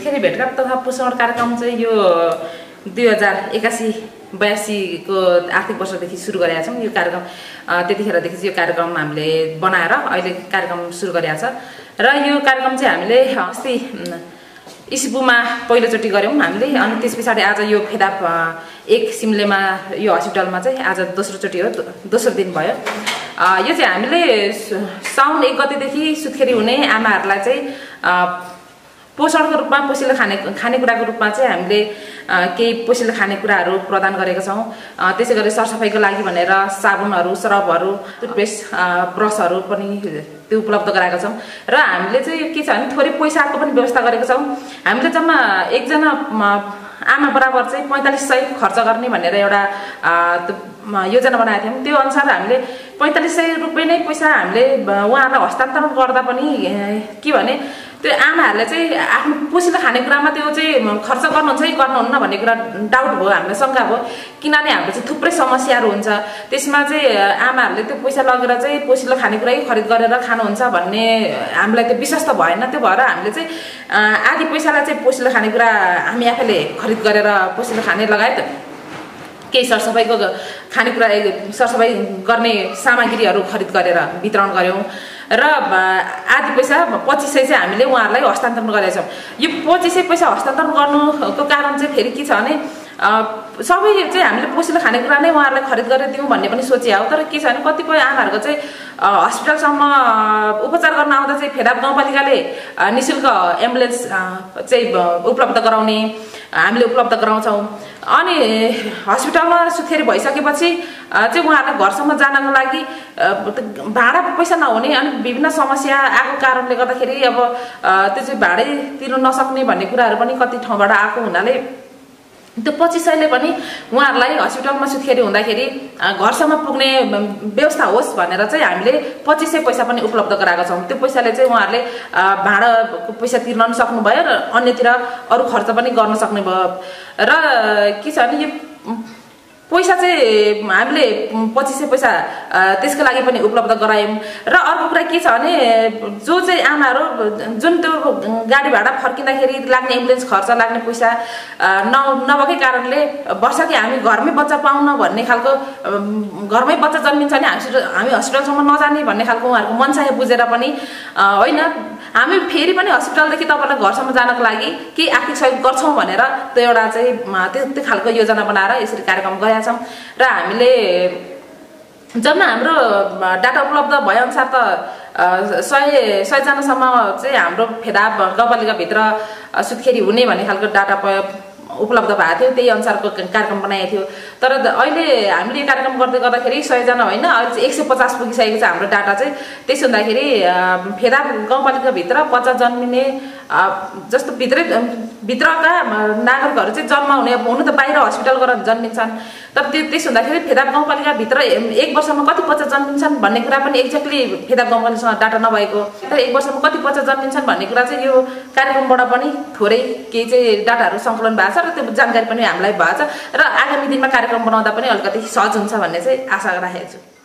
सुत्केरी भेटघाट तथा पोषण कार्यक्रम चाहिँ यो 2081-82 को आर्थिक वर्षदेखि सुरु गरेका छौं। यो कार्यक्रम त्यतिखेरदेखि चाहिँ यो कार्यक्रम हामीले बनाएर अहिले कार्यक्रम सुरु गरेका छ र यो कार्यक्रम चाहिँ हामीले अस्ति इसिपुमा पहिलोचोटि गर्यौं हामीले। अनि त्यसपछि आज यो फेदाप 1 सिमलेमा यो हस्पिटलमा चाहिँ आज दोस्रो चोटि हो, दोस्रो दिन भयो। यो चाहिँ हामीले साउन 1 गतेदेखि सुत्केरी हुने आमाहरूलाई चाहिँ पोषणको रूपमा पोषिलो खानेकुराको रूपमा चाहिँ हामीले केही पोषिलो खानेकुराहरू प्रदान गरेका छौं। त्यसैगरी सरसफाइको लागि भनेर साबुनहरू, सरबहरू, टुथपेस्ट, ब्रसहरू पनि त्यो उपलब्ध गराएका छौं। र हामीले चाहिँ के छ भने थोरै पैसाको पनि व्यवस्था गरेका छौं। हामीले जम्मा एकजना आमा बराबर चाहिँ 4500 खर्च गर्ने भनेर एउटा योजना बनाएका थियौं। त्यो अनुसार हामीले 4500 रुपैयाँ नै पैसा हामीले उहाँहरूलाई हस्तान्तरण गर्दा पनि के भने त्यो आमाहरूले चाहिँ आफ्नो पोषिलो खानेकुरामा त्यो चाहिँ खर्च गर्नुहुन्छ कि गर्नुहुन्न भन्ने कुरा डाउट भयो, हामीलाई शंका भयो। किनभने हाम्रो चाहिँ थुप्रै समस्याहरू हुन्छ, त्यसमा चाहिँ आमाहरूले त्यो पैसा लगेर चाहिँ पोषिलो खानेकुरा खरिद गरेर खानुहुन्छ भन्ने हामीलाई त्यो विश्वास त भएन। त्यो भएर हामीले चाहिँ आधी पैसालाई चाहिँ पोषिलो खानेकुरा हामी आफैले खरिद गरेर पोषिलो खाने लगायत केही सरसफाइको खानेकुरा सरसफाइ गर्ने सामग्रीहरू खरिद गरेर वितरण गर्यौं र आधी पैसा 2500 चाहिँ हामीले उहाँहरूलाई हस्तान्तरण गरेका छौं। यो 2500 पैसा हस्तान्तरण गर्नुको कारण चाहिँ फेरि के छ भने सबै चाहिँ हामीले पोषिलो खानेकुरा नै उहाँहरूलाई खरिद गरेर दिउँ भन्ने पनि सोचिया हो। तर के छ भने कतिपय आमाहरूको चाहिँ हस्पिटलसम्म उपचार गर्न आउँदा चाहिँ फेदाप गाउँपालिकाले निशुल्क एम्बुलेन्स चाहिँ उपलब्ध गराउने हामीले उपलब्ध गराउँछौं। अनि हस्पिटलमा सुत्केरी भइसकेपछि चाहिँ उहाँहरूलाई घरसम्म जानको लागि भाडा पैसा नहुने अनि विभिन्न समस्या आएको कारणले गर्दाखेरि अब त्यो चाहिँ भाडै तिर्न नसक्ने भन्ने कुराहरू पनि कति ठाउँबाट आएको हुनाले त्यो 2500 पनि उहाँहरूलाई हस्पिटलमा सुत्केरी हुँदाखेरि घरसम्म पुग्ने व्यवस्था होस् भनेर चाहिँ हामीले 2500 पैसा पनि उपलब्ध गराएका छौं। त्यो पैसाले चाहिँ उहाँहरूले भाडाको पैसा तिर्न पनि सक्नुभयो र अन्यतिर अरु खर्च पनि गर्न सक्ने भयो। र के छ भने यो पैसा चाहिँ हामीले 2500 पैसा त्यसको लागि पनि उपलब्ध गरायौं। र अर्को कुरा के छ भने जो चाहिँ आमाहरू जुन त्यो गाडी भाडा फर्किँदाखेरि लाग्ने एम्बुलेन्स खर्च लाग्ने पैसा नभएकै कारणले वर्षकै हामी घरमै बच्चा पाउन भन्ने खालको घरमै बच्चा जन्मिन्छ नि हामी हस्पिटलसम्म नजाने भन्ने खालको उहाँहरूको मनसाय बुझेर पनि होइन हामी फेरि पनि हस्पिटलदेखि तपाईलाई घरसम्म जानको लागि के आर्थिक सहयोग गर्छौं भनेर त्यो एउटा चाहिँ त्यो खालको योजना बनाएर यसरी कार्यक्रम गरेका छौं। र हामीले जम्मा हाम्रो डाटा उपलब्ध भए अनुसार त 100 जनासम्म चाहिँ हाम्रो फेदाप गाउँपालिका भित्र सुत्केरी हुने भन्ने खालको डाटा उपलब्ध भएको थियो, त्यही अनुसारको कार्यक्रम बनाएको थियो। तर अहिले हामीले यो कार्यक्रम गर्दाखेरि 100 जना होइन, अहिले 150 पुगिसकेको छ हाम्रो डाटा चाहिँ। त्यसो हुँदाखेरि फेदाप गाउँपालिका भित्र बच्चा जन्मिने जस्तो भित्रका नागरिकहरू चाहिँ जन्म हुनु त बाहिर हस्पिटल गएर जन्मिन्छन्। तर त्यसो हुँदाखेरि फेदाप गाउँपालिका भित्र 1 वर्षमा कति बच्चा जन्मिन्छन् भन्ने कुरा पनि एक्ज्याक्टली फेदाप गाउँपालिकासँग डाटा नभएको, तर 1 वर्षमा कति बच्चा जन्मिन्छन् भन्ने कुरा चाहिँ यो कार्यक्रमबाट पनि थोरै केही चाहिँ डाटाहरू सङ्कलन भएको छ र त्यो जानकारी पनि हामीलाई भएको छ। र आगामी दिनमा कार्यक्रम बनाउँदा पनि अलिकति सहज हुन्छ भन्ने चाहिँ आशा राखेको छु।